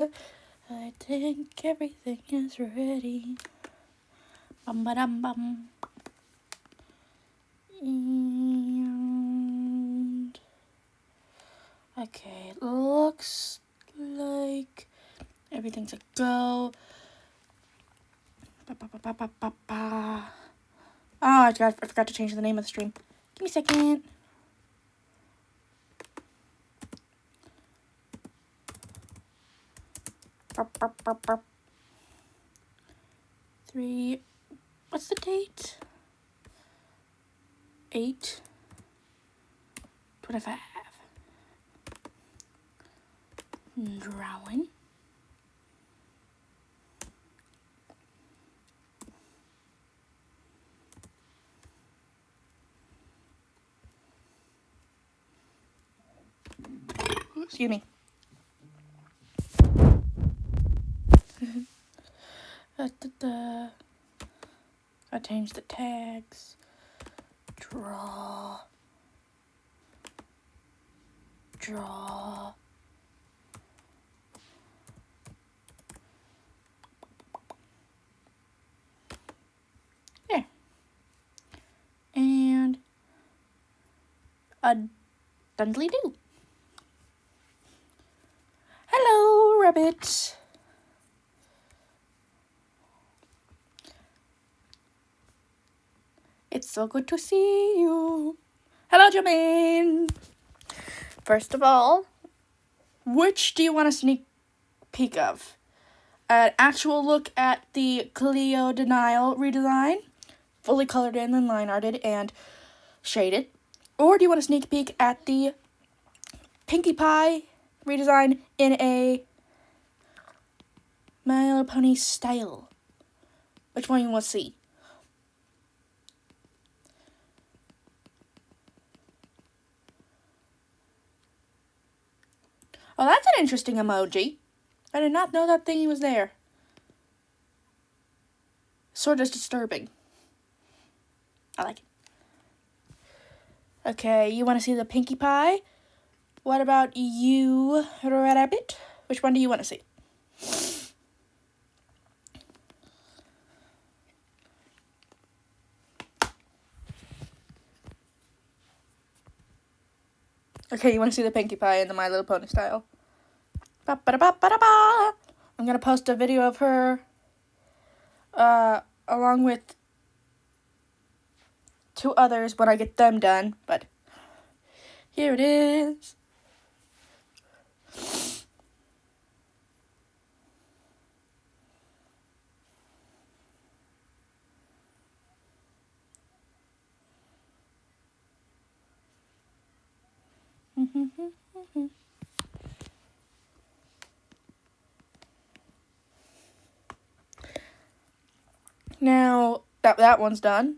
I think everything is ready. Bum ba dum bum. And okay, looks like everything's a go. Oh, I forgot to change the name of the stream. Give me a second. Three. What's the date? 8/25. Drawing. Excuse me. I changed the tags. Draw. There. And a dundly do. Hello, rabbit. It's so good to see you. Hello, Jermaine. First of all, which do you want a sneak peek of? An actual look at the Cleo Denial redesign, fully colored in and line arted and shaded? Or do you want a sneak peek at the Pinkie Pie redesign in a My Little Pony style? Which one you want to see? Oh, that's an interesting emoji. I did not know that thingy was there. Sort of disturbing. I like it. Okay, you want to see the Pinkie Pie? What about you, Rabbit? Which one do you want to see? Okay, you want to see the Pinkie Pie in the My Little Pony style? Ba-ba-da-ba-ba-da-ba! I'm going to post a video of her along with 2 others when I get them done, but here it is. Now that one's done.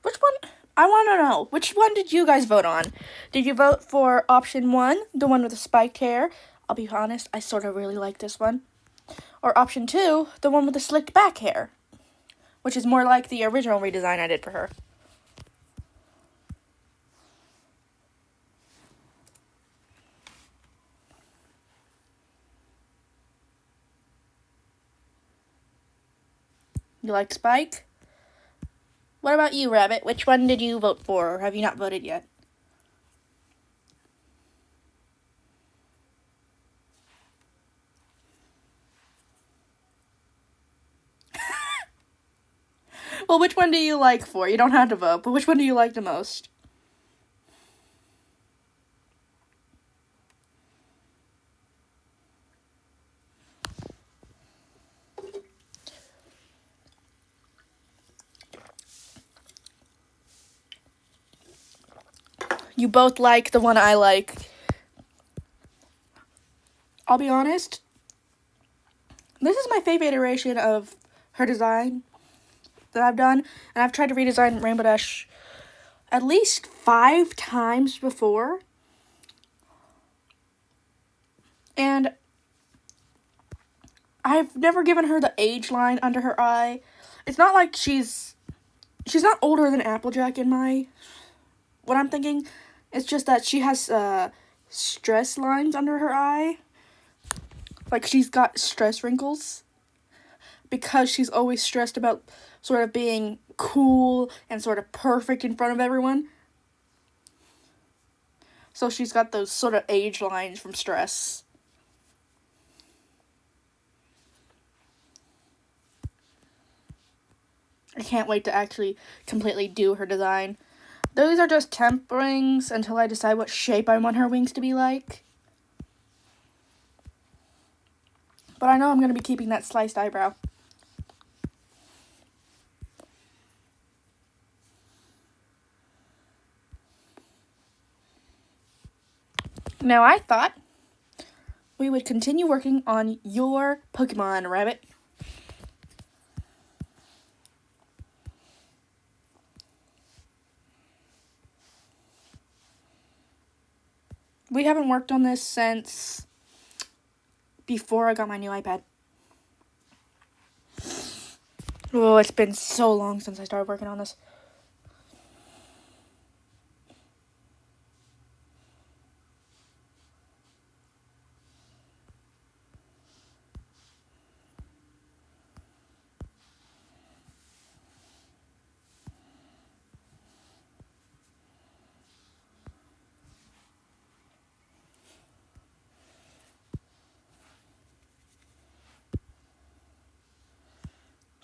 Which one? I want to know. Which one did you guys vote on? Did you vote for option 1, the one with the spiked hair? I'll be honest, I sort of really like this one. Or option 2, the one with the slicked back hair, which is more like the original redesign I did for her. You like Spike? What about you, Rabbit? Which one did you vote for, or have you not voted yet? Well, which one do you like for? You don't have to vote, but which one do you like the most? You both like the one I like. I'll be honest, this is my favorite iteration of her design that I've done, and I've tried to redesign Rainbow Dash at least 5 times before. And I've never given her the age line under her eye. It's not like she's not older than Applejack in what I'm thinking. It's just that she has stress lines under her eye. Like, she's got stress wrinkles because she's always stressed about sort of being cool and sort of perfect in front of everyone. So she's got those sort of age lines from stress. I can't wait to actually completely do her design. Those are just temp rings until I decide what shape I want her wings to be like. But I know I'm going to be keeping that sliced eyebrow. Now I thought we would continue working on your Pokemon, Rabbit. We haven't worked on this since before I got my new iPad. Oh, it's been so long since I started working on this.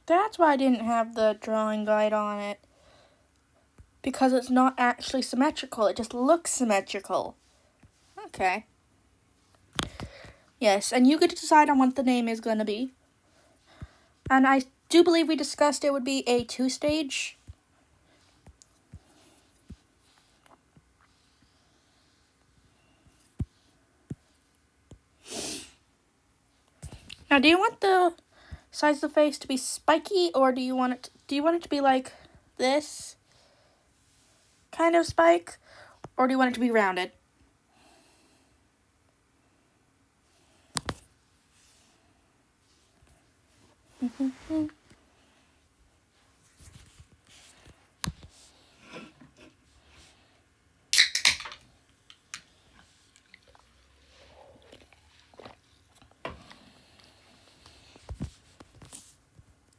That's why I didn't have the drawing guide on it. Because it's not actually symmetrical. It just looks symmetrical. Okay. Yes, and you get to decide on what the name is going to be. And I do believe we discussed it would be a 2-stage. Now, do you want the size of the face to be spiky, or do you want it to be like this kind of spike, or do you want it to be rounded?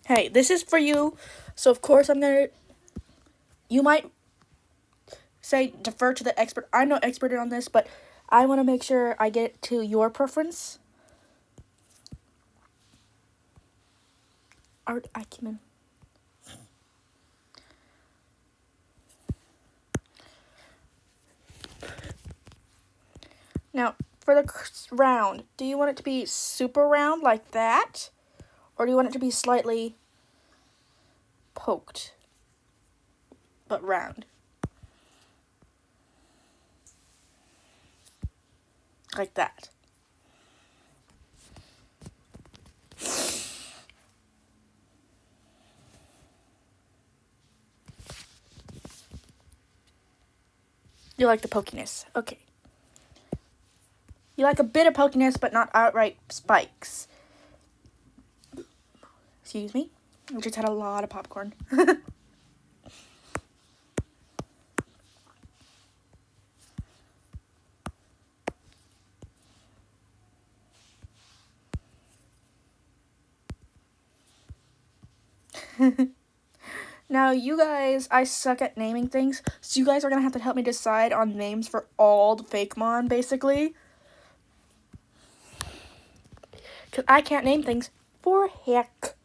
Hey, this is for you, so of course you might say defer to the expert. I'm no expert on this, but I want to make sure I get to your preference. Art acumen. Now, for the round, do you want it to be super round like that? Or do you want it to be slightly poked, but round? Like that. You like the pokiness. Okay. You like a bit of pokiness, but not outright spikes. Excuse me. I just had a lot of popcorn. Now, you guys, I suck at naming things, so you guys are going to have to help me decide on names for all the Fakemon, basically. Because I can't name things for heck.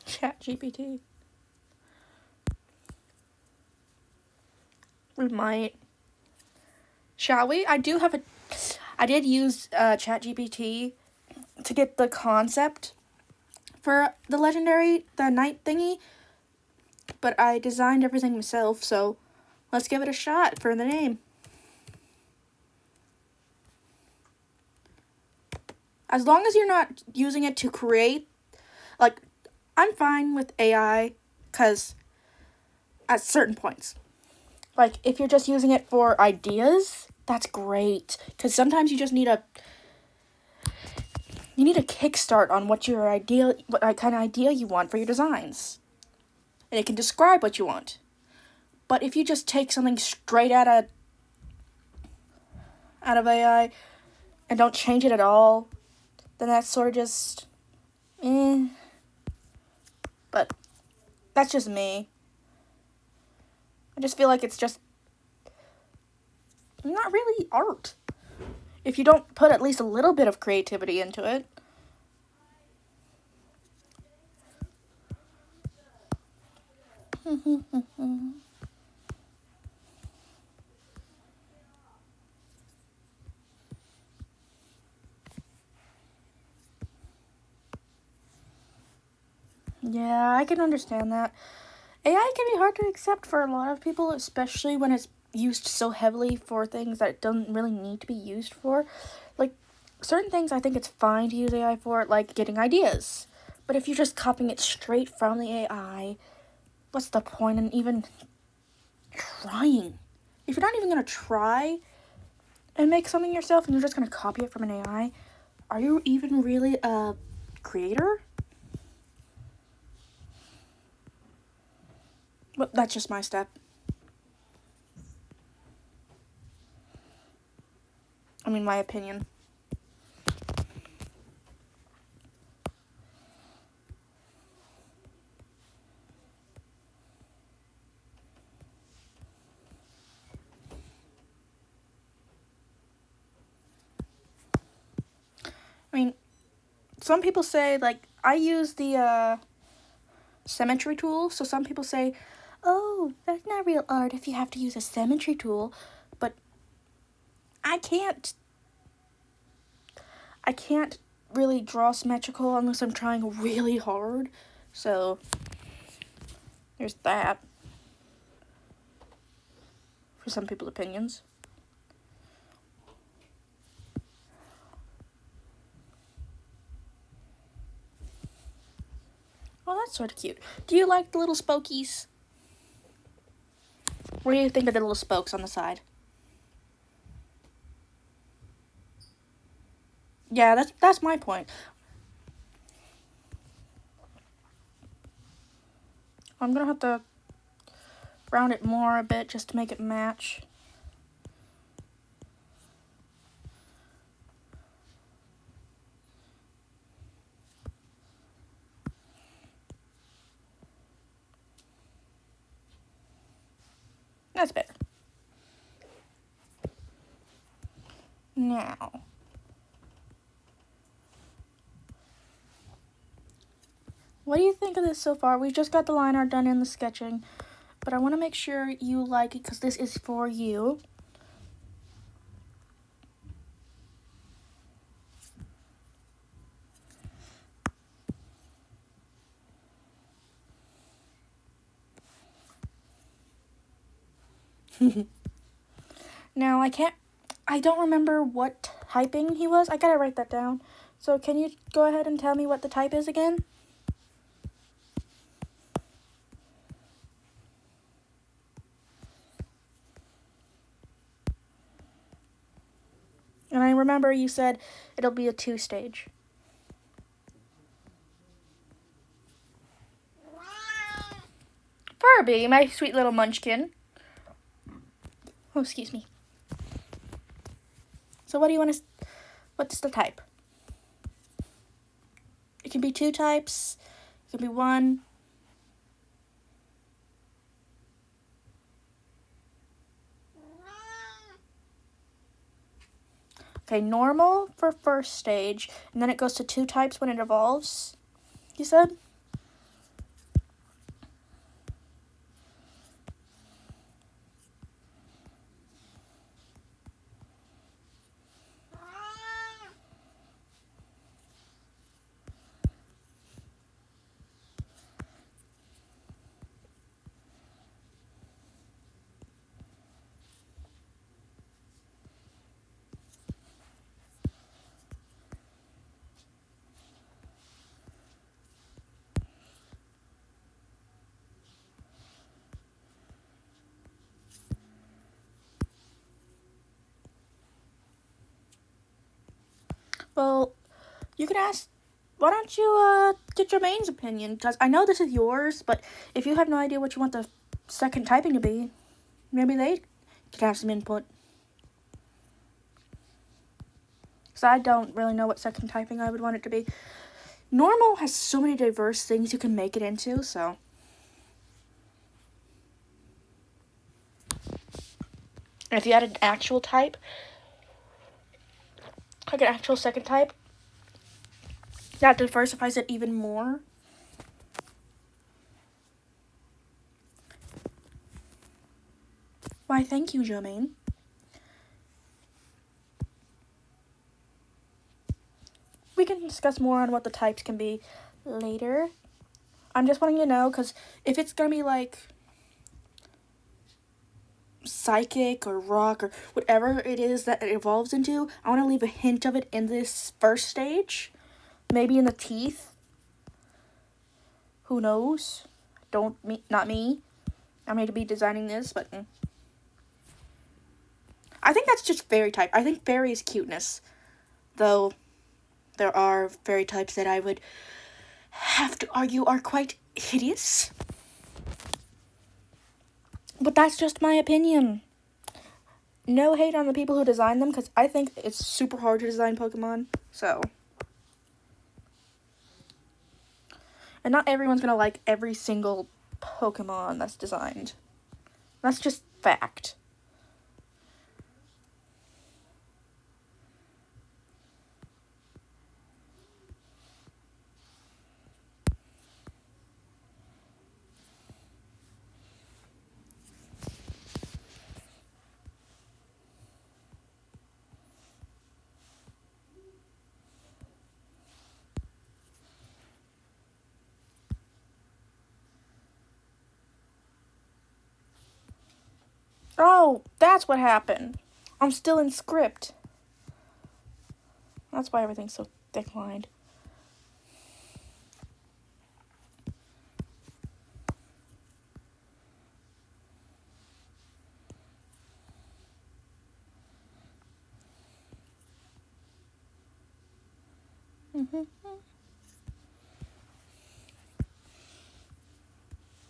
ChatGPT. We might. Shall we? I did use ChatGPT to get the concept for the night thingy, but I designed everything myself, so let's give it a shot for the name. as long as you're not using it to create, like, I'm fine with AI, because at certain points, like, if you're just using it for ideas, that's great, because sometimes you just need a kickstart on what kind of idea you want for your designs, and it can describe what you want. But if you just take something straight out of AI and don't change it at all, then that's sort of just, But that's just me. I just feel like it's just not really art if you don't put at least a little bit of creativity into it. Yeah, I can understand that. AI can be hard to accept for a lot of people, especially when it's used so heavily for things that it doesn't really need to be used for. Like, certain things I think it's fine to use AI for, like getting ideas. But if you're just copying it straight from the AI, what's the point in even trying? If you're not even going to try and make something yourself and you're just going to copy it from an AI, are you even really a creator? But that's just my step. I mean, my opinion. I mean, some people say, like, I use the symmetry tool, so some people say, oh, that's not real art if you have to use a symmetry tool, but I can't really draw symmetrical unless I'm trying really hard, so there's that, for some people's opinions. Oh, that's sort of cute. Do you like the little spokies? What do you think of the little spokes on the side? Yeah, that's my point. I'm gonna have to round it more a bit just to make it match. That's better. Now, what do you think of this so far? We just got the line art done in the sketching, but I want to make sure you like it because this is for you. Now, I don't remember what typing he was. I gotta write that down. So can you go ahead and tell me what the type is again? And I remember you said it'll be a 2-stage. Furby, my sweet little munchkin. Oh, excuse me. So what do you want to... What's the type? It can be 2 types. It can be 1. Okay, normal for first stage, and then it goes to 2 types when it evolves, you said? Well, you can ask. Why don't you get Jermaine's opinion? Because I know this is yours, but if you have no idea what you want the second typing to be, maybe they can have some input. Because I don't really know what second typing I would want it to be. Normal has so many diverse things you can make it into, so. And if you had an actual type, like an actual second type, that diversifies it even more. Why, thank you, Jermaine. We can discuss more on what the types can be later. I'm just wanting to know, because if it's going to be like psychic or rock or whatever it is that it evolves into, I want to leave a hint of it in this first stage. Maybe in the teeth. Who knows? Not me. I may be designing this, but I think that's just fairy type. I think fairy is cuteness. Though there are fairy types that I would have to argue are quite hideous. But that's just my opinion. No hate on the people who design them, because I think it's super hard to design Pokemon, so. And not everyone's going to like every single Pokemon that's designed. That's just fact. Oh, that's what happened. I'm still in script. That's why everything's so thick-lined.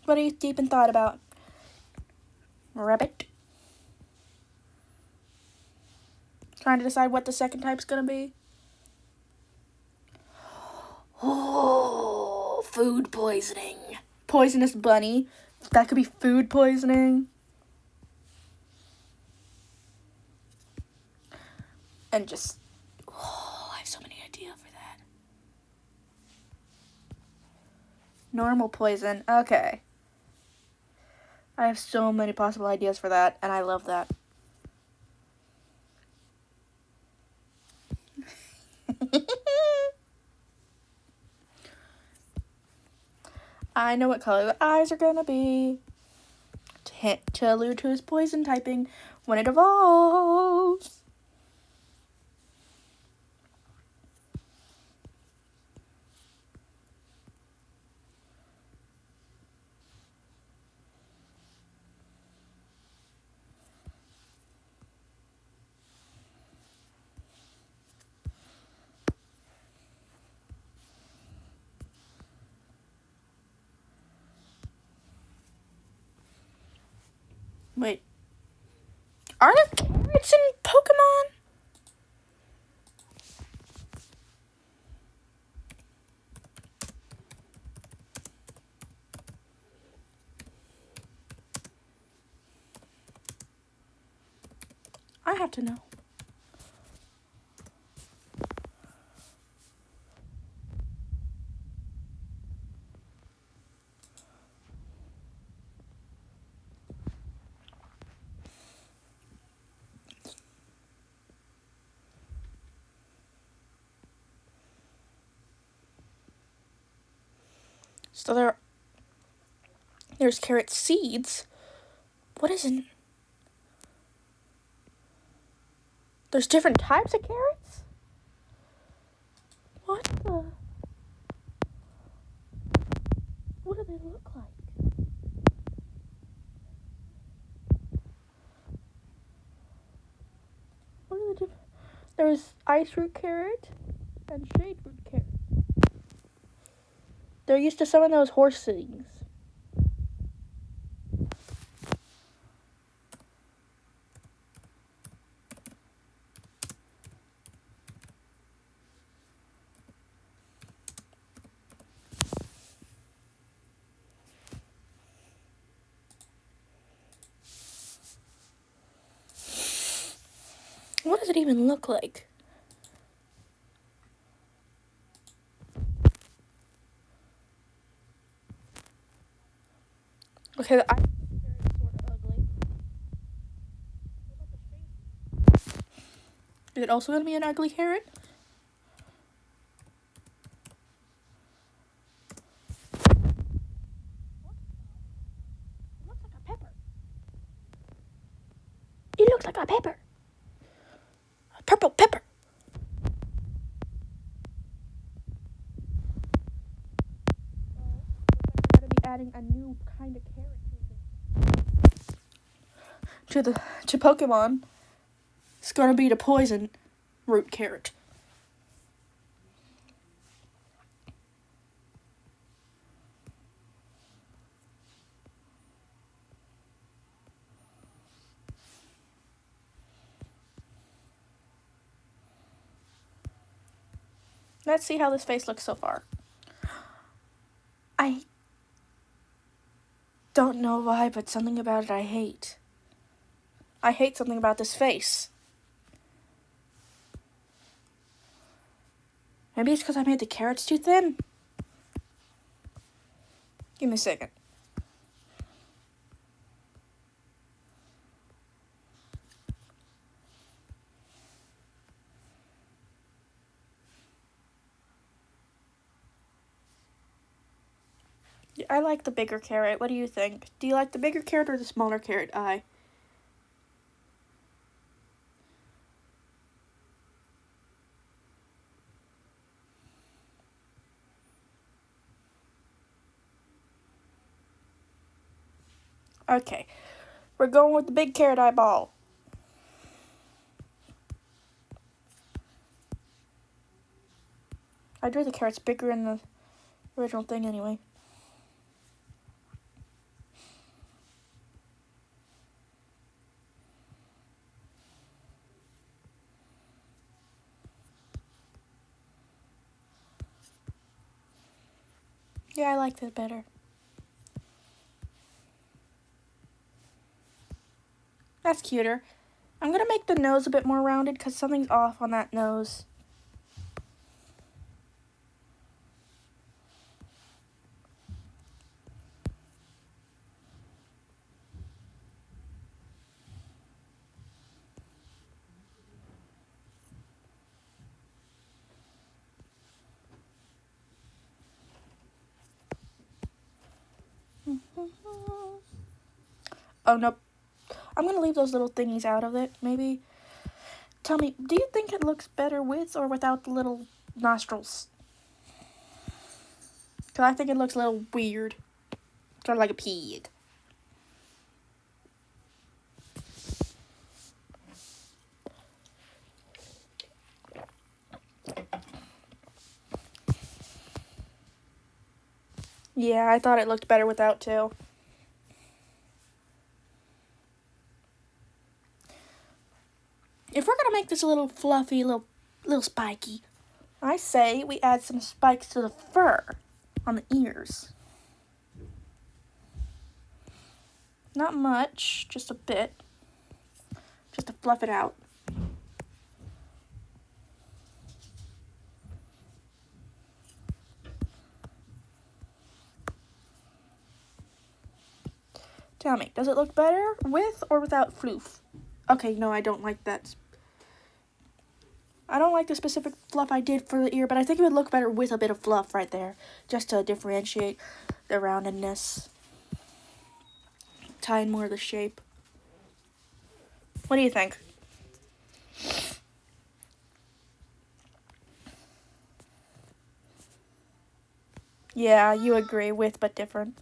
What are you deep in thought about? Rabbit? Trying to decide what the second type's gonna be? Oh, food poisoning. Poisonous bunny. That could be food poisoning. And just, I have so many ideas for that. Normal poison. Okay. I have so many possible ideas for that, and I love that. I know what color the eyes are gonna be. To allude to his poison typing when it evolves. Wait. Are there carrots in Pokemon? I have to know. So there's carrot seeds. What is it? There's different types of carrots? What the? What do they look like? What are the different? There's ice root carrot. and shade root carrot. They're used to some of those horse things. What does it even look like? Okay, the eye is sort of ugly. Is it also going to be an ugly carrot? It looks like a pepper. It looks like a pepper. A purple pepper. We're going to be adding a new kind of carrot to Pokemon. It's going to be the poison root carrot. Let's see how this face looks so far. I don't know why, but something about it I hate. I hate something about this face. Maybe it's because I made the carrots too thin? Give me a second. I like the bigger carrot. What do you think? Do you like the bigger carrot or the smaller carrot eye? Okay, we're going with the big carrot eyeball. I drew the carrots bigger in the original thing anyway. Yeah, I like this better. That's cuter. I'm gonna make the nose a bit more rounded because something's off on that nose. Oh, nope. I'm going to leave those little thingies out of it, maybe. Tell me, do you think it looks better with or without the little nostrils? Because I think it looks a little weird. Sort of like a pig. Yeah, I thought it looked better without, too. If we're going to make this a little fluffy, little spiky, I say we add some spikes to the fur on the ears. Not much, just a bit. Just to fluff it out. Tell me, does it look better with or without floof? Okay, no, I don't like that. I don't like the specific fluff I did for the ear, but I think it would look better with a bit of fluff right there, just to differentiate the roundedness. Tie in more of the shape. What do you think? Yeah, you agree, with but different.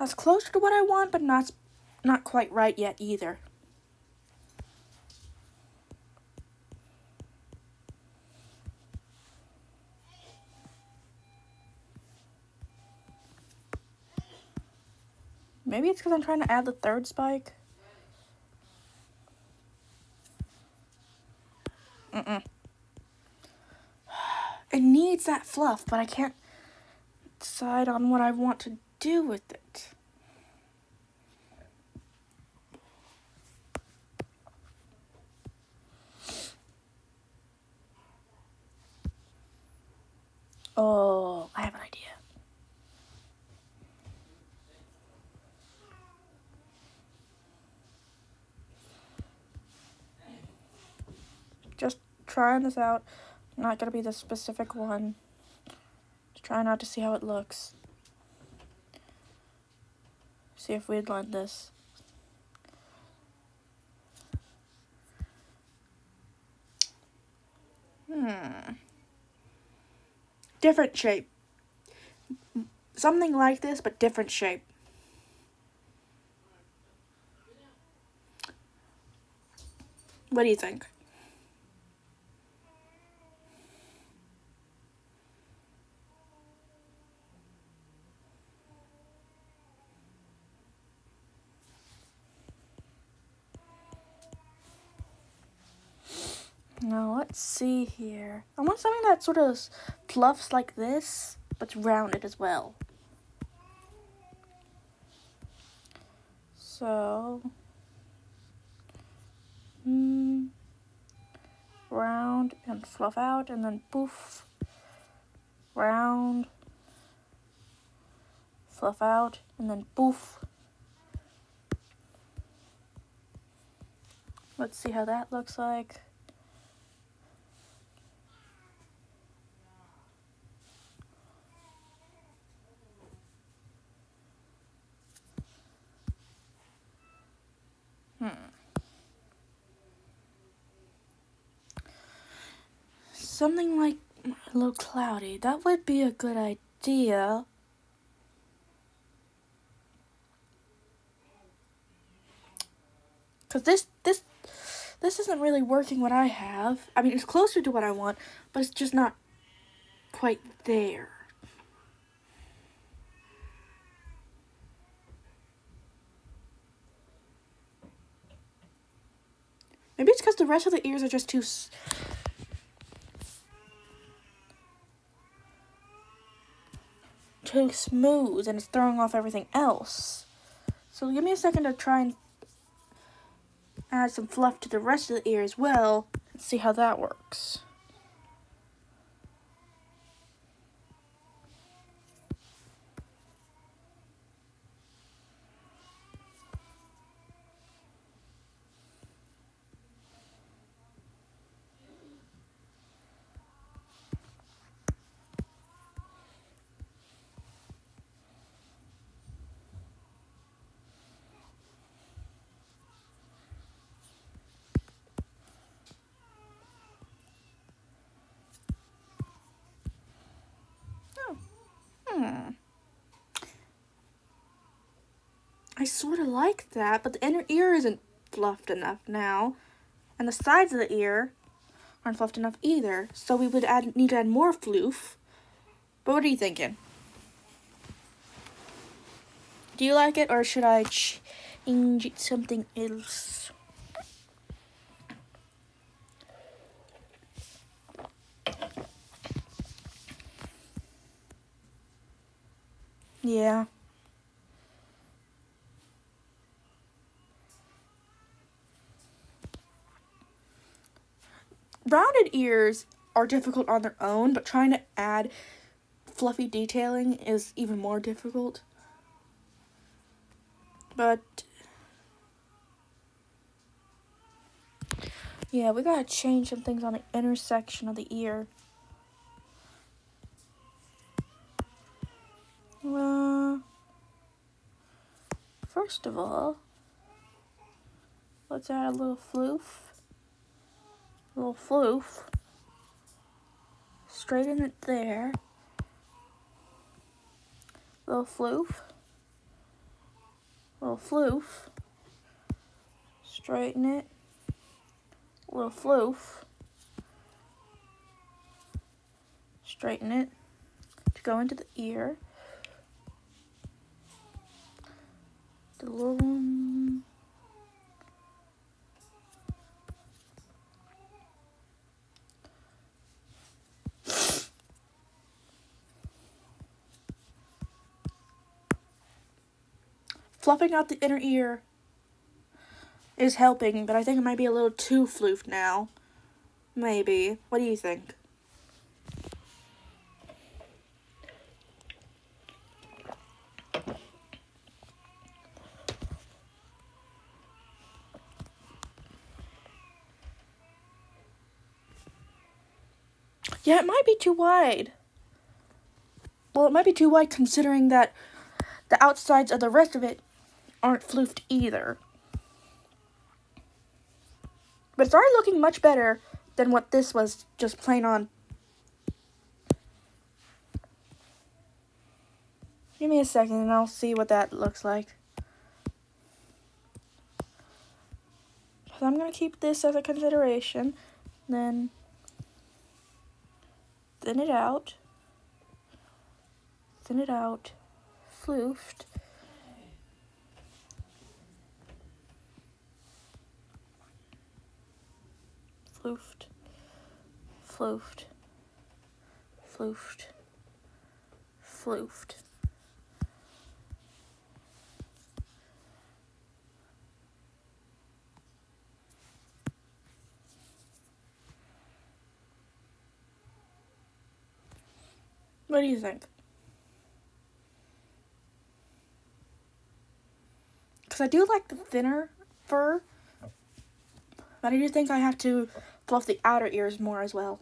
That's closer to what I want, but not quite right yet either. Maybe it's because I'm trying to add the third spike. It needs that fluff, but I can't decide on what I want to do with it. Oh, I have an idea. Just trying this out. Not gonna be the specific one. Just trying out to see how it looks. See if we'd blend this. Different shape. Something like this, but different shape. What do you think? Now let's see here. I want something that sort of fluffs like this, but rounded as well. So, round and fluff out, and then poof, round, fluff out, and then poof. Let's see how that looks like. Something like a little cloudy. That would be a good idea. Cause this isn't really working what I have. I mean, it's closer to what I want, but it's just not quite there. Maybe it's because the rest of the ears are just too smooth and it's throwing off everything else. So give me a second to try and add some fluff to the rest of the ear as well and see how that works. I sort of like that, but the inner ear isn't fluffed enough now. And the sides of the ear aren't fluffed enough either. So we would need to add more floof. But what are you thinking? Do you like it, or should I change it to something else? Yeah. Rounded ears are difficult on their own, but trying to add fluffy detailing is even more difficult. But yeah, we gotta change some things on the intersection of the ear. First of all, let's add a little floof. Straighten it there. Little floof. Little floof. Straighten it. Little floof. Straighten it to go into the ear. The little fluffing out the inner ear is helping, but I think it might be a little too floofed now. Maybe. What do you think? Yeah, it might be too wide. Well, it might be too wide considering that the outsides of the rest of it aren't floofed either. But it's already looking much better than what this was just plain on. Give me a second and I'll see what that looks like. So I'm going to keep this as a consideration. Then thin it out. Thin it out. Floofed. Floofed. Floofed. Floofed. Floofed. What do you think? Because I do like the thinner fur, but I do think I have to fluff the outer ears more as well.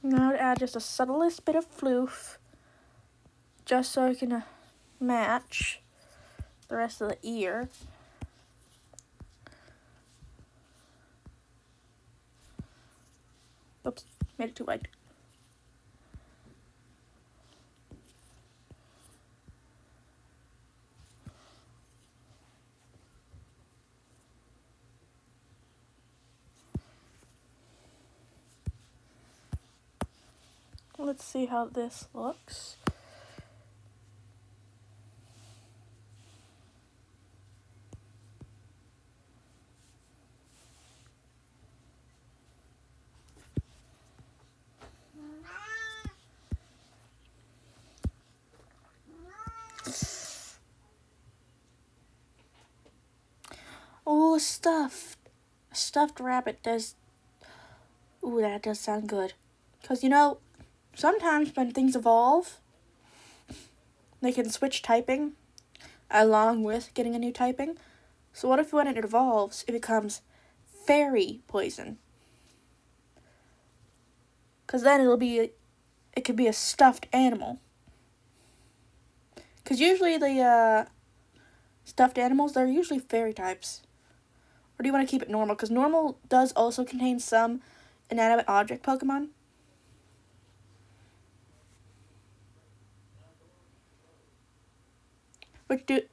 Now to add just the subtlest bit of floof, just so I can match the rest of the ear. Oops, made it too wide. Let's see how this looks. Oh, stuffed rabbit does. Ooh, that does sound good. Because, you know, sometimes when things evolve, they can switch typing along with getting a new typing. So what if when it evolves, it becomes fairy poison? Because then it could be a stuffed animal. Because usually the stuffed animals, they're usually fairy types. Or do you want to keep it normal? Because normal does also contain some inanimate object Pokemon.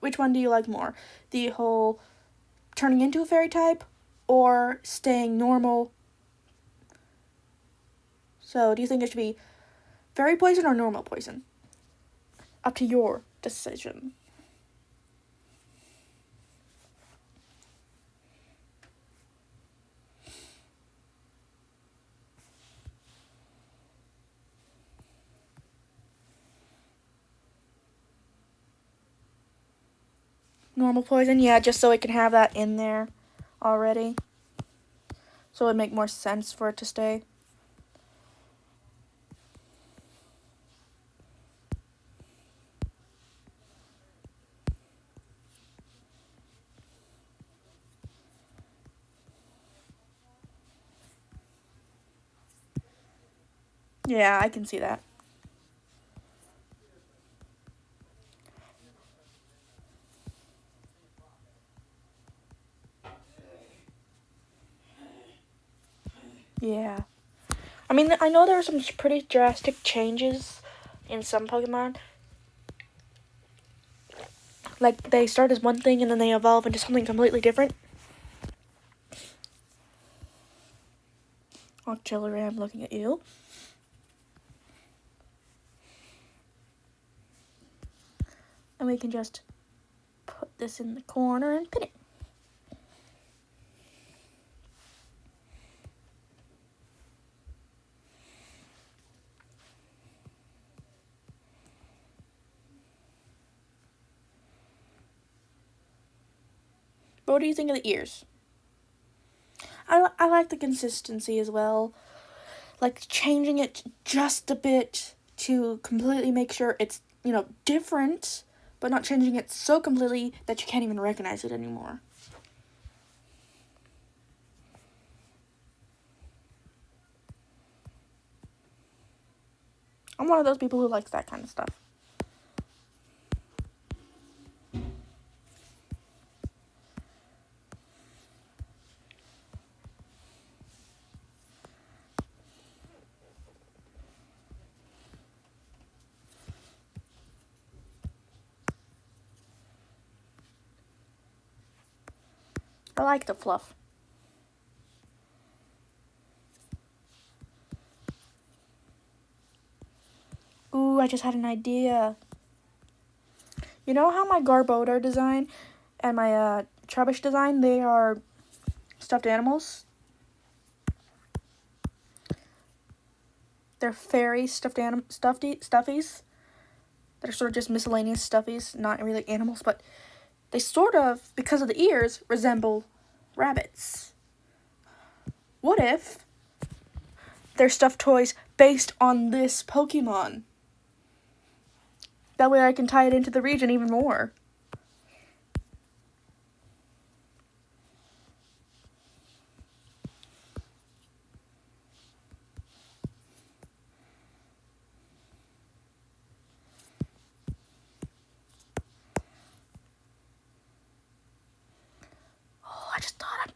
Which one do you like more? The whole turning into a fairy type or staying normal? So do you think it should be fairy poison or normal poison? Up to your decision. Normal poison, yeah, just so it can have that in there already. So it would make more sense for it to stay. Yeah, I can see that. Yeah. I mean, I know there are some pretty drastic changes in some Pokemon. Like, they start as one thing and then they evolve into something completely different. Auxiliary, I'm looking at you. And we can just put this in the corner and pin it. But what do you think of the ears? I like the consistency as well. Like changing it just a bit to completely make sure it's, different, but not changing it so completely that you can't even recognize it anymore. I'm one of those people who likes that kind of stuff. I like the fluff. Ooh, I just had an idea. You know how my Garbodor design and my Trubbish design, they are stuffed animals? They're fairy stuffies. They're sort of just miscellaneous stuffies, not really animals, but they sort of, because of the ears, resemble rabbits. What if they're stuffed toys based on this Pokemon? That way I can tie it into the region even more. Oh, I just thought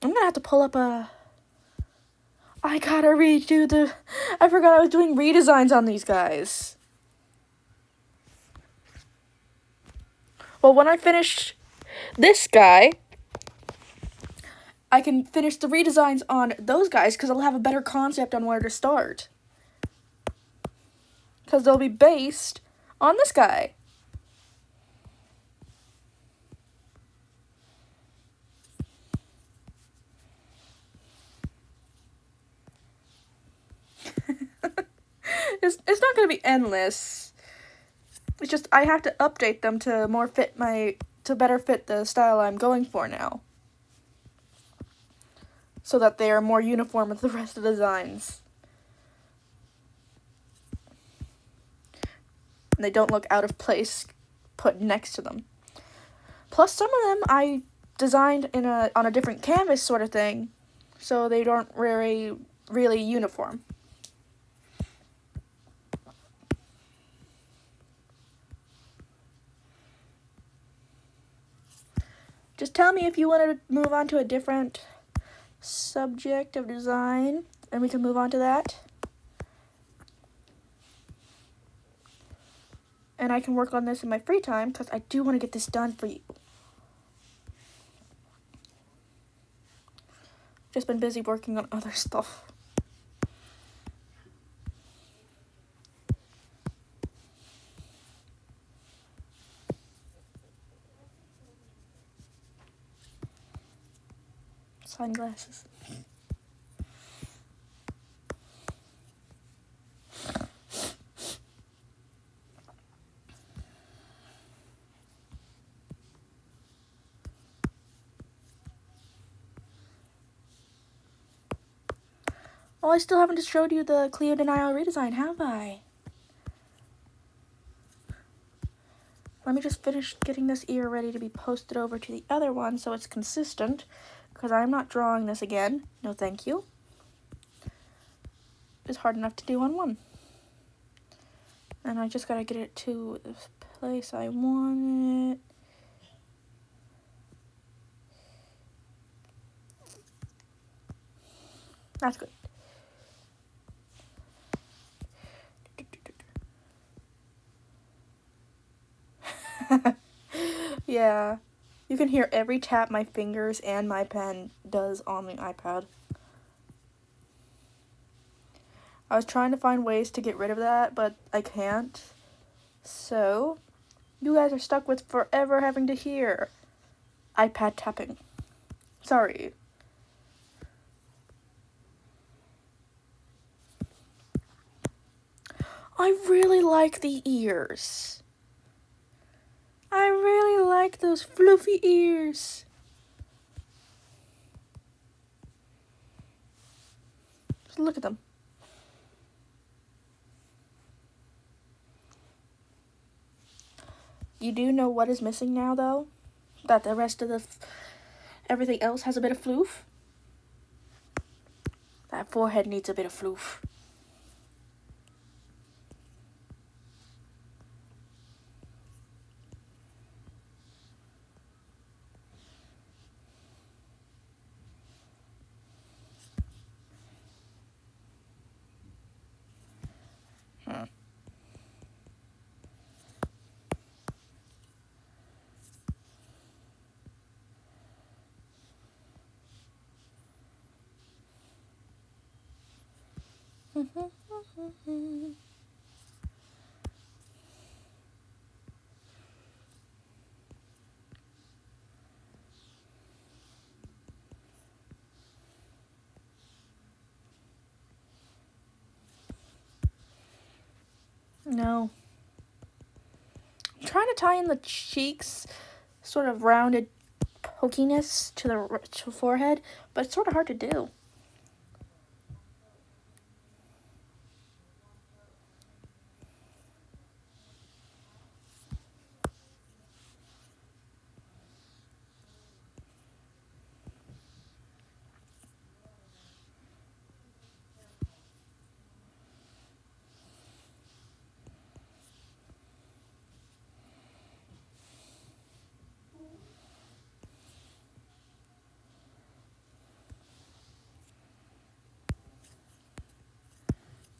I'm gonna have to pull up I gotta redo I forgot I was doing redesigns on these guys. Well, when I finish this guy, I can finish the redesigns on those guys because I'll have a better concept on where to start. Because they'll be based on this guy. It's not going to be endless. It's just I have to update them to better fit the style I'm going for now. So that they are more uniform with the rest of the designs. And they don't look out of place put next to them. Plus, some of them I designed on a different canvas sort of thing, so they don't really uniform. Just tell me if you want to move on to a different subject of design, and we can move on to that. And I can work on this in my free time, because I do want to get this done for you. Just been busy working on other stuff. Sunglasses. Oh, I still haven't showed you the Cleo Denial redesign, have I? Let me just finish getting this ear ready to be posted over to the other one so it's consistent, because I'm not drawing this again. No, thank you. is hard enough to do on one. And I just gotta get it to the place I want it. That's good. Yeah. You can hear every tap my fingers and my pen does on the iPad. I was trying to find ways to get rid of that, but I can't. So, you guys are stuck with forever having to hear iPad tapping. Sorry. I really like the ears. I really like those fluffy ears. Just look at them. You do know what is missing now, though? That the rest of everything else has a bit of floof? That forehead needs a bit of floof. No. I'm trying to tie in the cheeks, sort of rounded pokiness to the forehead, but it's sort of hard to do.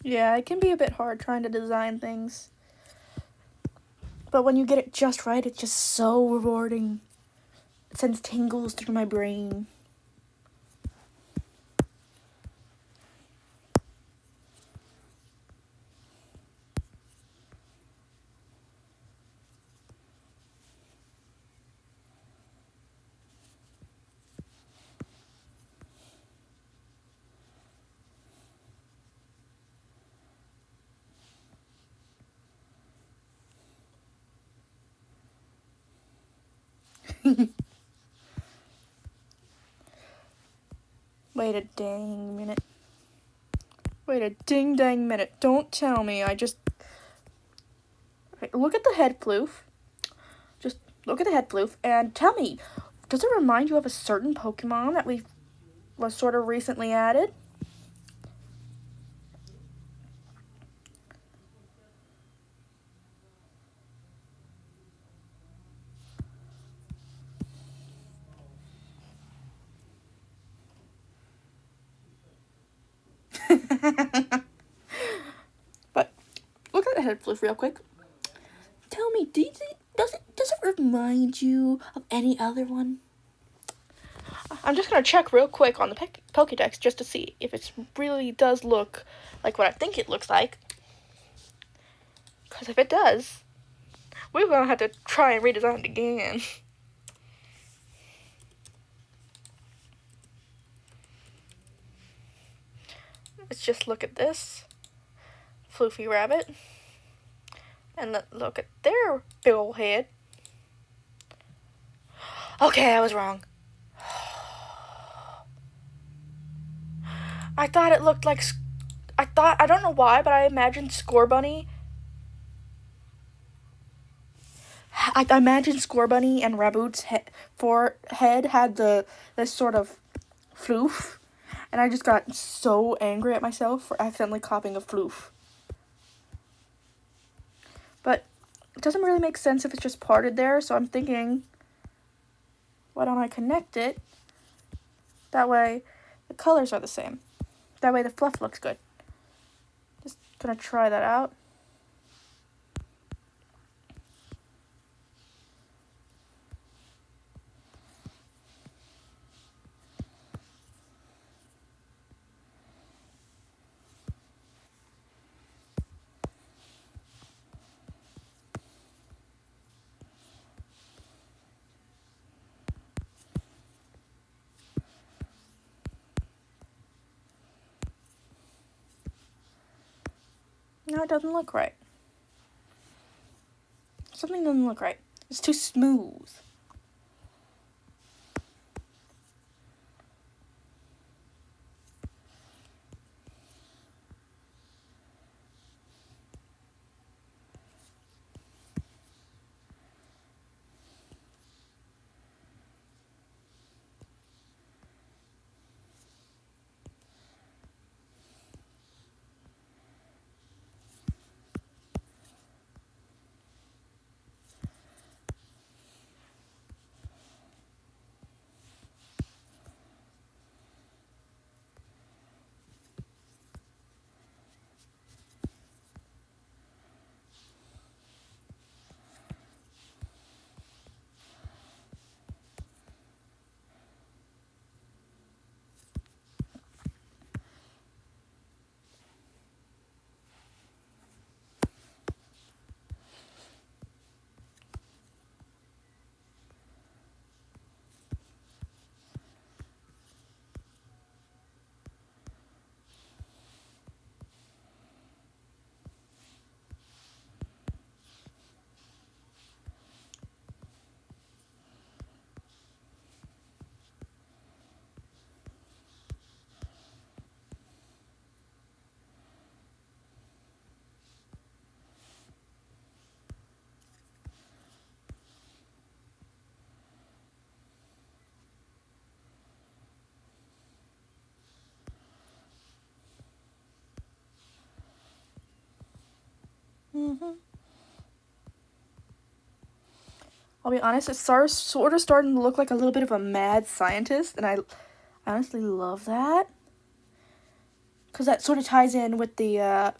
Yeah, it can be a bit hard trying to design things. But when you get it just right, it's just so rewarding. It sends tingles through my brain. Wait a dang minute. Wait a ding dang minute. Don't tell me I just... Okay, look at the head floof. Just look at the head floof and tell me, does it remind you of a certain Pokemon that was sort of recently added? But look at the head floof real quick. Tell me, does it remind you of any other one? I'm just gonna check real quick on the Pokédex just to see if it really does look like what I think it looks like. Because if it does, we're gonna have to try and redesign it again. Let's just look at this floofy rabbit. And look at their big ol' head. Okay, I was wrong. I thought it looked like... I don't know why, but I imagined Scorbunny. I imagined Scorbunny and Raboot's forehead had this sort of floof. And I just got so angry at myself for accidentally copying a floof. But it doesn't really make sense if it's just parted there, so I'm thinking, why don't I connect it? That way the colors are the same. That way the fluff looks good. Just gonna try that out. No, it doesn't look right. Something doesn't look right. It's too smooth. I'll be honest, it's sort of starting to look like a little bit of a mad scientist, and I honestly love that. Because that sort of ties in with the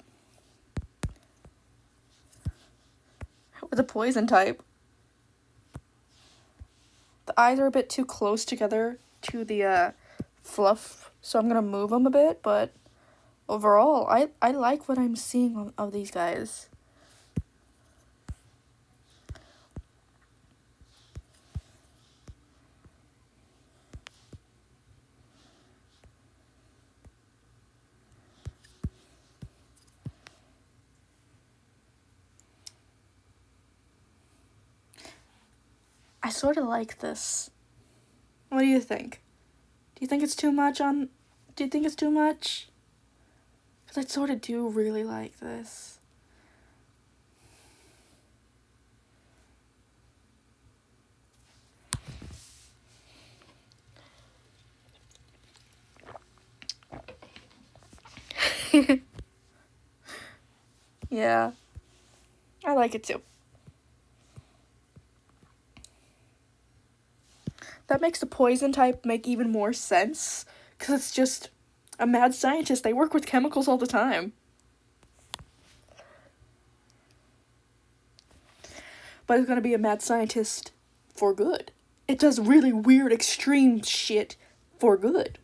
poison type. The eyes are a bit too close together to the fluff, so I'm going to move them a bit, but overall, I like what I'm seeing of these guys. I sort of like this. What do you think? Do you think it's too much on... Do you think it's too much? Because I sort of do really like this. Yeah. I like it too. That makes the poison type make even more sense, because it's just a mad scientist. They work with chemicals all the time. But it's gonna be a mad scientist for good. It does really weird, extreme shit for good.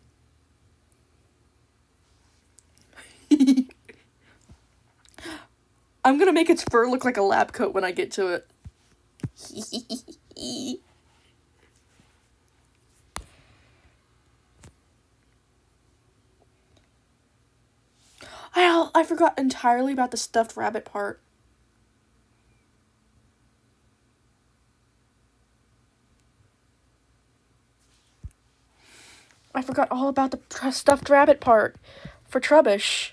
I'm gonna make its fur look like a lab coat when I get to it. I forgot entirely about the stuffed rabbit part. I forgot all about the stuffed rabbit part for Trubbish.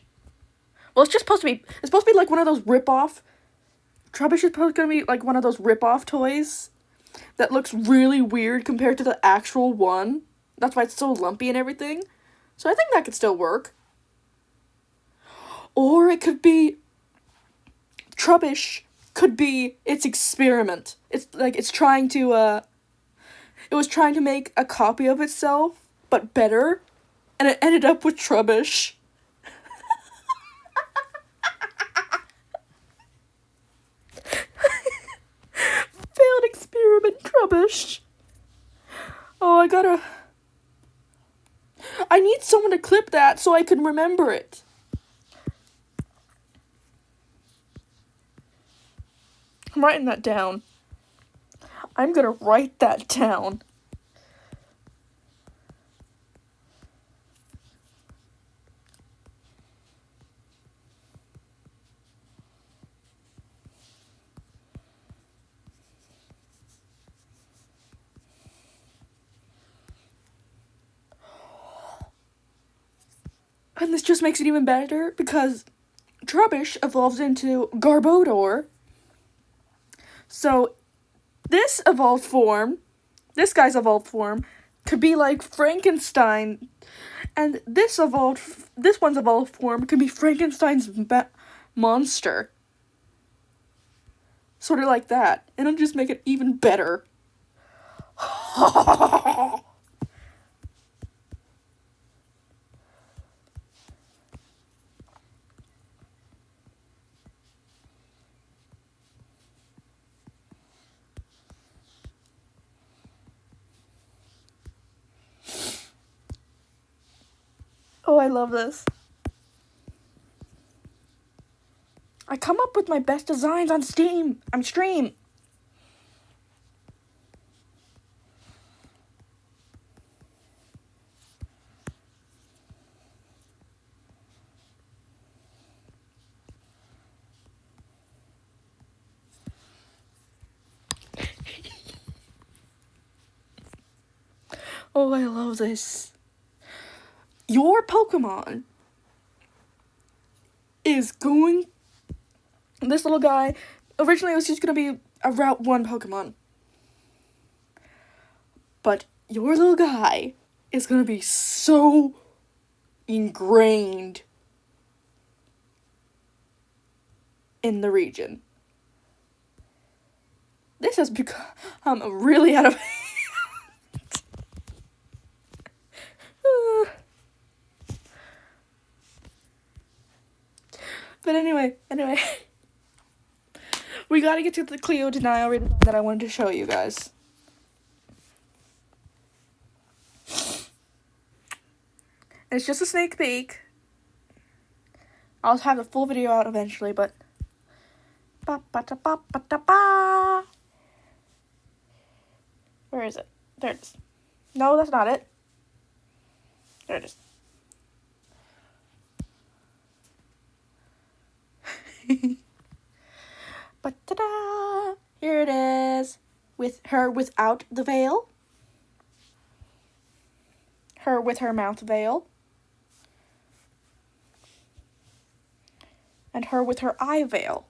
Well, it's supposed to be like one of those rip-off. Trubbish is probably gonna be like one of those rip-off toys that looks really weird compared to the actual one. That's why it's so lumpy and everything. So I think that could still work. Or it could be Trubbish could be its experiment. It's like it's trying to it was trying to make a copy of itself, but better, and it ended up with Trubbish. Failed experiment Trubbish. Oh, I need someone to clip that so I can remember it. I'm writing that down. I'm gonna write that down. And this just makes it even better because Trubbish evolves into Garbodor. So this guy's evolved form, could be like Frankenstein, and this one's evolved form could be Frankenstein's monster. Sort of like that, and it'll just make it even better. Oh, I love this. I come up with my best designs on stream. Oh, I love this. Your Pokemon is going... This little guy, originally it was just going to be a Route 1 Pokemon. But your little guy is going to be so ingrained in the region. This has become really out of hand. But anyway. We gotta get to the Cleo denial redesign that I wanted to show you guys. It's just a sneak peek. I'll have the full video out eventually, but... Where is it? There it is. No, that's not it. There it is. But ta-da! Here it is. With her without the veil. Her with her mouth veil. And her with her eye veil.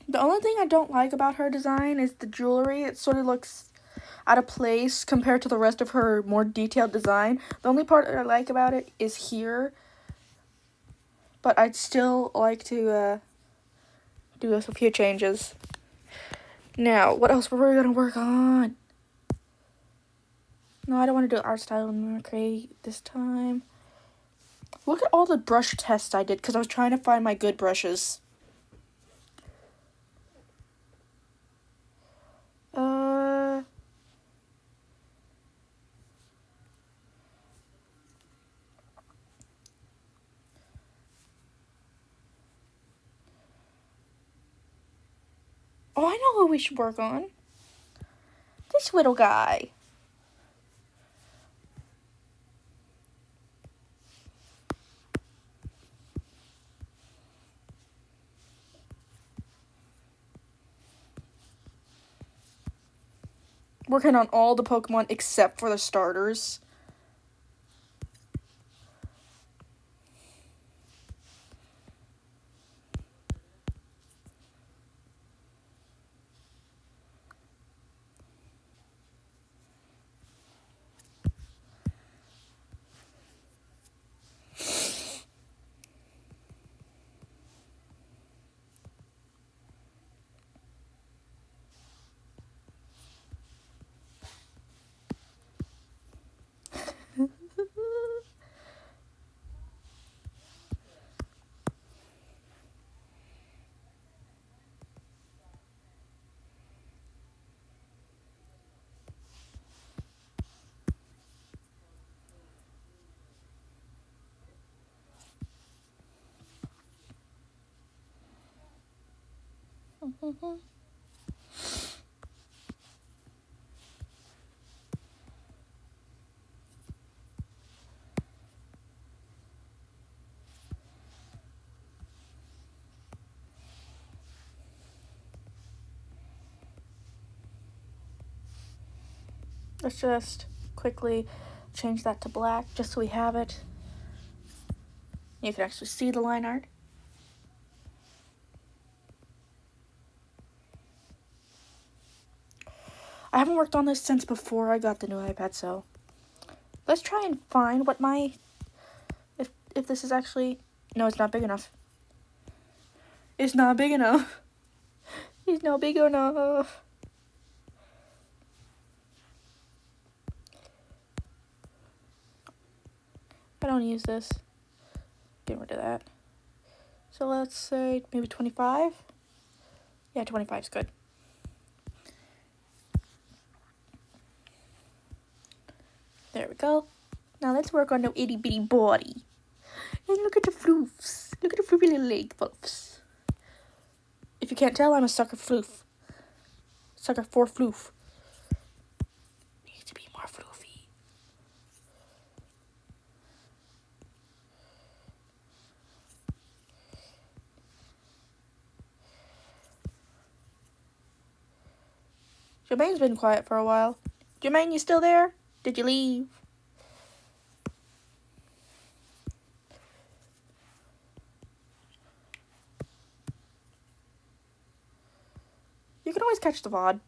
The only thing I don't like about her design is the jewelry. It sort of looks out of place compared to the rest of her more detailed design. The only part that I like about it is here. But I'd still like to do a few changes. Now, what else were we going to work on? No, I don't want to do art style and mimicry this time. Look at all the brush tests I did because I was trying to find my good brushes. Oh, I know who we should work on. This little guy. Working on all the Pokemon except for the starters. Let's just quickly change that to black just so we have it. You can actually see the line art. I haven't worked on this since before I got the new iPad, so let's try and find what my, if this is actually, no, it's not big enough. It's not big enough. It's not big enough. I don't use this. Get rid of that. So let's say maybe 25. Yeah, 25 is good. There we go. Now let's work on the itty bitty body. And look at the floofs. Look at the floofy little leg floofs. If you can't tell, I'm a sucker floof. Sucker for floof. Needs to be more floofy. Jermaine's been quiet for a while. Jermaine, you still there? Did you leave? You can always catch the VOD.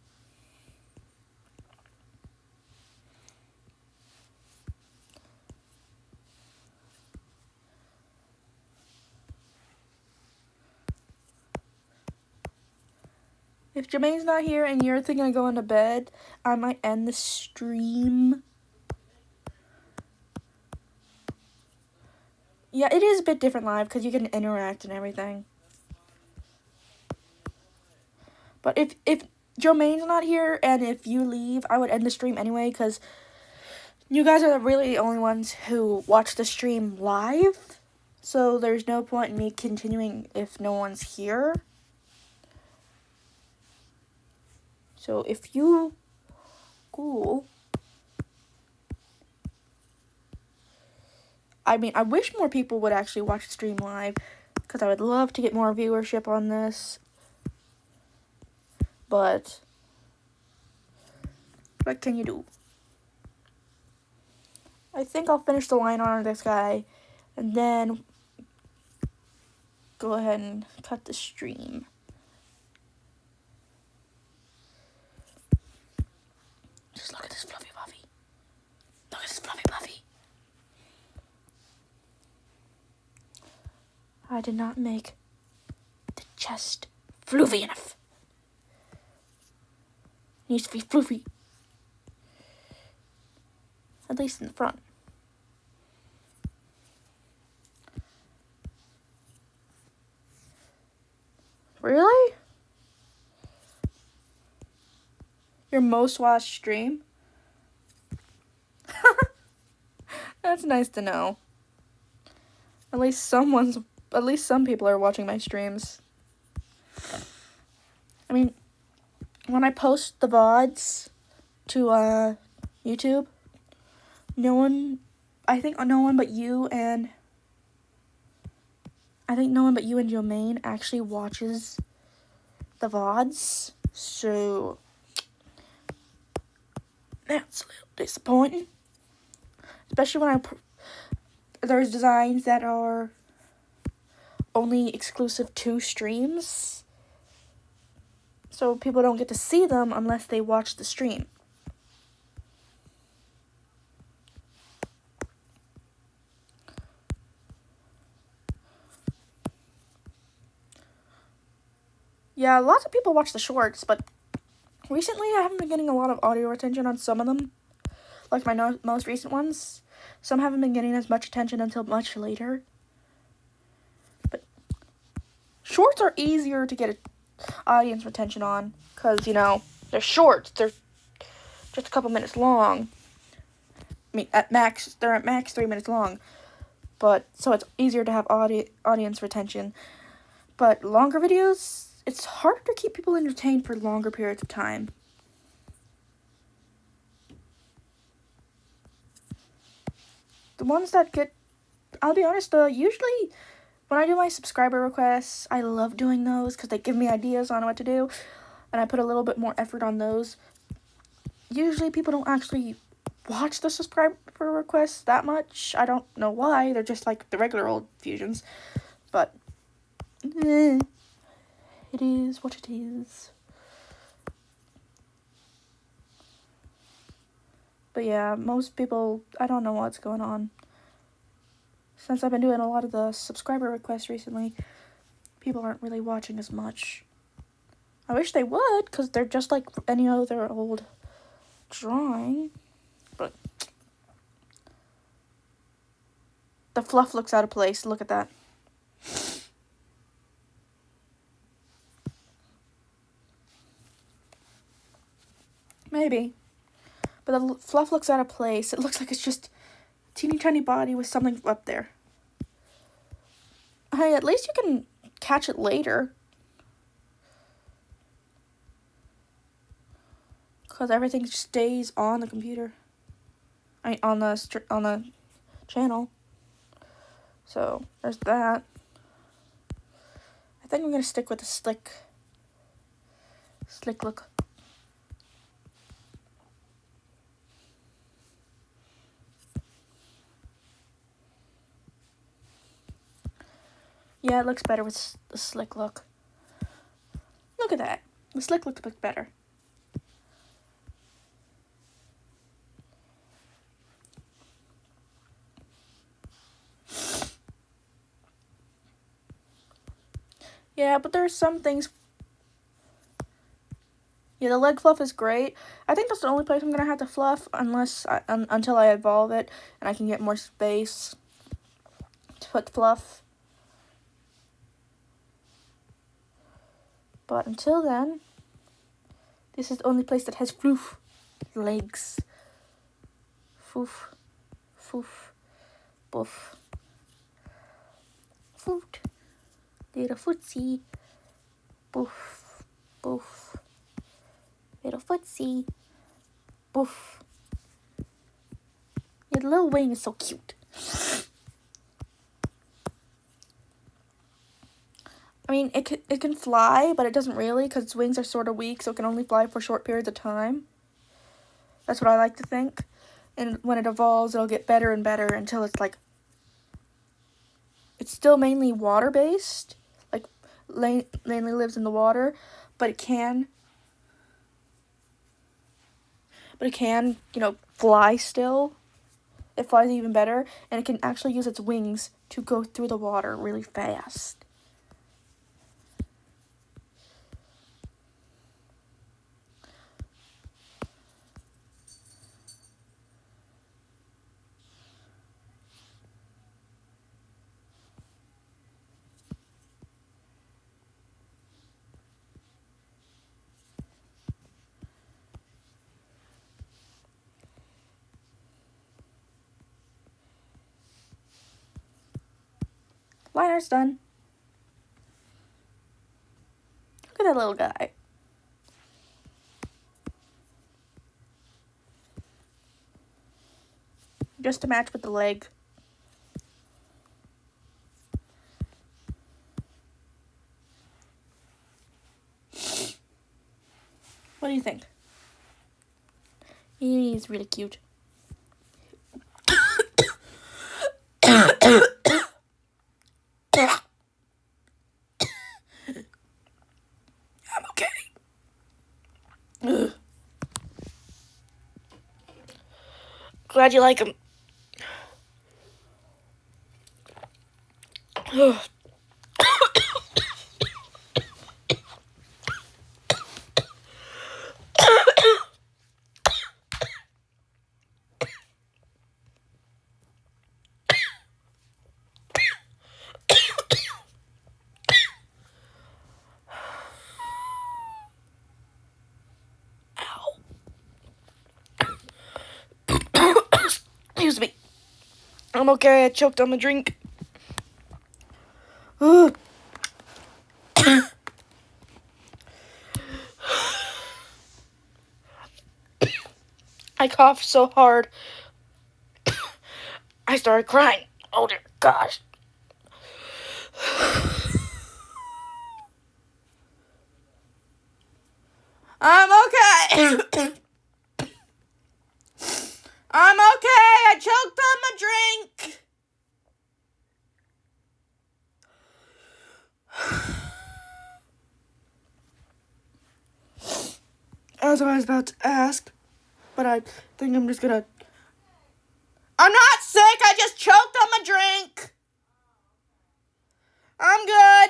If Jermaine's not here and you're thinking of going to bed, I might end the stream. Yeah, it is a bit different live because you can interact and everything. But if Jermaine's not here and if you leave, I would end the stream anyway because you guys are really the only ones who watch the stream live. So there's no point in me continuing if no one's here. So if you... Cool. I mean, I wish more people would actually watch the stream live because I would love to get more viewership on this. But what can you do? I think I'll finish the line art on this guy and then go ahead and cut the stream. Just look at this fluffy puffy. Look at this fluffy puffy. I did not make the chest floofy enough. Needs to be floofy. At least in the front. Really? Your most watched stream? That's nice to know. At least some people are watching my streams. I mean, when I post the VODs to YouTube, I think no one but you and Jermaine actually watches the VODs, so that's a little disappointing. Especially when there's designs that are only exclusive to streams, so people don't get to see them unless they watch the stream. Yeah, lots of people watch the shorts, but recently I haven't been getting a lot of audio attention on some of them, like my most recent ones. Some haven't been getting as much attention until much later. But shorts are easier to get audience retention on, because, you know, they're shorts. They're just a couple minutes long. I mean, they're at max 3 minutes long. But, so it's easier to have audience retention. But longer videos, it's harder to keep people entertained for longer periods of time. The ones that get, I'll be honest, usually when I do my subscriber requests, I love doing those because they give me ideas on what to do, and I put a little bit more effort on those. Usually people don't actually watch the subscriber requests that much. I don't know why. They're just like the regular old fusions. But it is what it is. But yeah, most people, I don't know what's going on. Since I've been doing a lot of the subscriber requests recently, people aren't really watching as much. I wish they would, because they're just like any other old drawing. But the fluff looks out of place. Look at that. Maybe. But the fluff looks out of place. It looks like it's just a teeny tiny body with something up there. Hey, at least you can catch it later. Because everything stays on the computer. On the channel. So, there's that. I think I'm going to stick with the slick look. Yeah, it looks better with the slick look. Look at that. The slick looks better. Yeah, but there's some things. Yeah, the leg fluff is great. I think that's the only place I'm gonna have to fluff until I evolve it and I can get more space to put fluff. But until then, this is the only place that has floof legs. Foof, foof, boof, foot, little footsie, boof, boof, little footsie, boof. Yeah, the little wing is so cute. I mean, it can fly, but it doesn't really because its wings are sort of weak, so it can only fly for short periods of time. That's what I like to think. And when it evolves, it'll get better and better until it's like... It's still mainly water-based. Like, mainly lives in the water. But it can... fly still. It flies even better. And it can actually use its wings to go through the water really fast. Liner's done. Look at that little guy. Just to match with the leg. What do you think? He's really cute. I'm okay. Ugh. Glad you like him. Ugh. Excuse me. I'm okay. I choked on the drink. Ugh. I coughed so hard. I started crying. Oh dear gosh. I'm okay. I'm okay. I choked on my drink. As I was about to ask, but I think I'm just gonna... I'm not sick. I just choked on my drink. I'm good.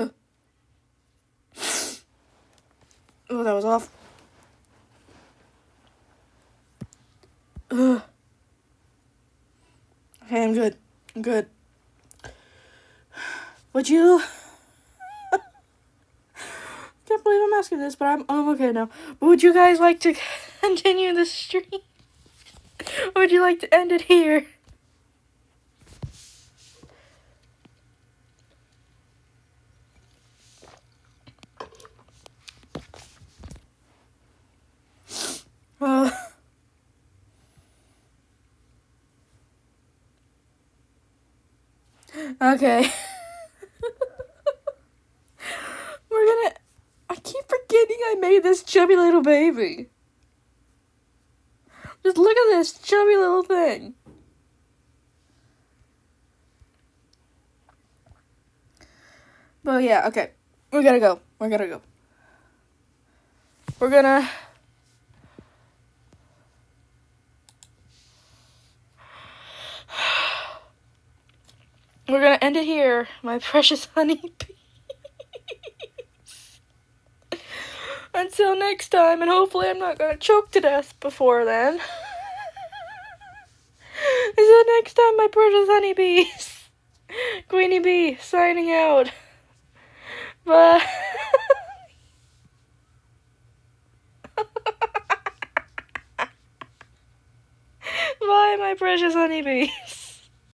Ugh. Oh, that was awful. Ugh. Okay, I'm good. I'm good. Would you... Can't believe I'm asking this, but I'm okay now. But would you guys like to continue the stream? Or would you like to end it here? Okay. I keep forgetting I made this chubby little baby. Just look at this chubby little thing. But yeah, okay. We're gonna go. We're gonna... We're gonna end it here, my precious honeybees. Until next time, and hopefully I'm not gonna choke to death before then. Until next time, my precious honeybees. Queenie Bee, signing out. Bye. Bye, my precious honeybees.